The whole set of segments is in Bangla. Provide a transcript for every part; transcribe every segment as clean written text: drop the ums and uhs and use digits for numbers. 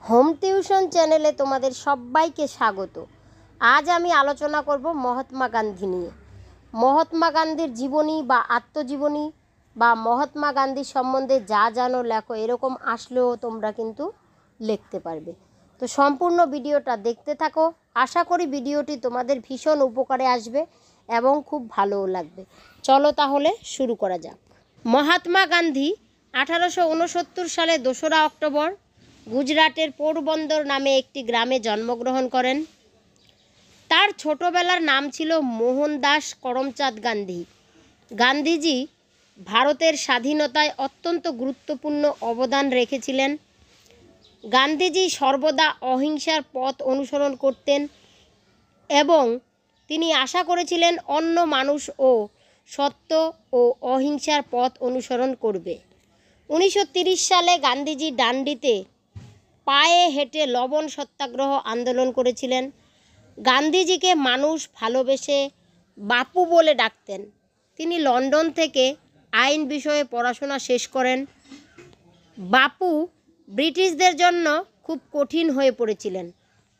হোম টিউশন চ্যানেলে তোমাদের সবাইকে স্বাগত। আজ আমি আলোচনা করব মহাত্মা গান্ধী নিয়ে। মহাত্মা গান্ধীর জীবনী বা আত্মজীবনী বা মহাত্মা গান্ধীর সম্বন্ধে যা জানো লেখো, এরকম আসলেও তোমরা কিন্তু লিখতে পারবে। তো সম্পূর্ণ ভিডিওটা দেখতে থাকো। আশা করি ভিডিওটি তোমাদের ভীষণ উপকারে আসবে এবং খুব ভালোও লাগবে। চলো তাহলে শুরু করা যাক। মহাত্মা গান্ধী 1869 সালে 2রা অক্টোবর গুজরাটের পোরবন্দর নামে একটি গ্রামে জন্মগ্রহণ করেন। তার ছোটবেলার নাম ছিল মোহনদাস করমচাঁদ গান্ধী। গান্ধীজি ভারতের স্বাধীনতায় অত্যন্ত গুরুত্বপূর্ণ অবদান রেখেছিলেন। গান্ধীজি সর্বদা অহিংসার পথ অনুসরণ করতেন এবং তিনি আশা করেছিলেন অন্য মানুষও সত্য ও অহিংসার পথ অনুসরণ করবে। 1930 সালে গান্ধীজি ডান্ডিতে পায়ে হেঁটে লবণ সত্যাগ্রহ আন্দোলন করেছিলেন। গান্ধীজিকে মানুষ ভালোবেসে বাপু বলে ডাকতেন। তিনি লন্ডন থেকে আইন বিষয়ে পড়াশোনা শেষ করেন। বাপু ব্রিটিশদের জন্য খুব কঠিন হয়ে পড়েছিলেন।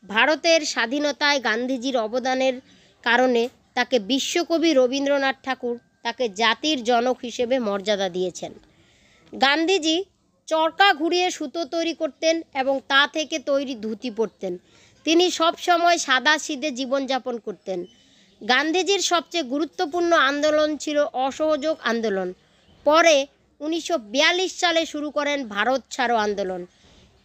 ভারতের স্বাধীনতায় গান্ধীজির অবদানের কারণে তাকে বিশ্বকবি রবীন্দ্রনাথ ঠাকুর তাকে জাতির জনক হিসেবে মর্যাদা দিয়েছেন। গান্ধীজি চরকা ঘুরিয়ে সুতো তৈরি করতেন এবং তা থেকে তৈরি ধুতি পরতেন। তিনি সবসময় সাদাসিধে জীবনযাপন করতেন। গান্ধীজির সবচেয়ে গুরুত্বপূর্ণ আন্দোলন ছিল অসহযোগ আন্দোলন। পরে 1942 সালে শুরু করেন ভারত ছাড়ো আন্দোলন।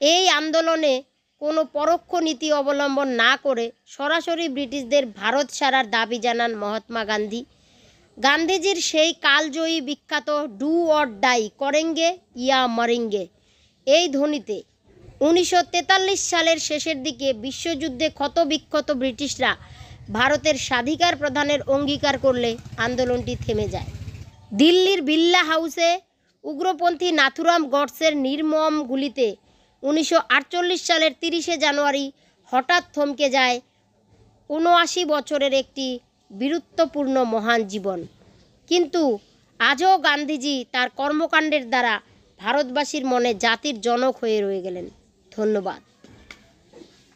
এই আন্দোলনে কোনো পরোক্ষ নীতি অবলম্বন না করে সরাসরি ব্রিটিশদের ভারত ছাড়ার দাবি জানান মহাত্মা গান্ধী। গান্ধীজির সেই কালজয়ী বিখ্যাত ডু অর ডাই করেঙ্গে ইয়া মরেঙ্গে এই ধ্বনিতে 1943 সালের শেষের দিকে বিশ্বযুদ্ধে ক্ষতবিক্ষত ব্রিটিশরা ভারতের স্বাধিকার প্রদানের অঙ্গীকার করলে আন্দোলনটি থেমে যায়। দিল্লির বিড়লা হাউসে উগ্রপন্থী নাথুরাম গডসের নির্মম গুলিতে 1948 সালের 30শে জানুয়ারি হঠাৎ থমকে যায় 79 বছরের একটি বীরত্বপূর্ণ মহান জীবন। কিন্তু আজও গান্ধীজি তার কর্মকাণ্ডের দ্বারা ভারতবাসীর মনে জাতির জনক হয়ে রয়ে গেলেন। ধন্যবাদ।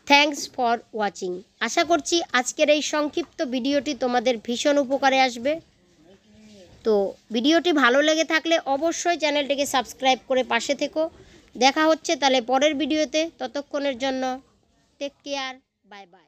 Thanks for watching. আশা করছি আজকের এই সংক্ষিপ্ত ভিডিওটি তোমাদের ভীষণ উপকারে আসবে। তো ভিডিওটি ভালো লেগে থাকলে অবশ্যই চ্যানেলটিকে সাবস্ক্রাইব করে পাশে থেকো। দেখা হচ্ছে তাহলে পরের ভিডিওতে। ততক্ষণের জন্য টেক কেয়ার, বাই বাই।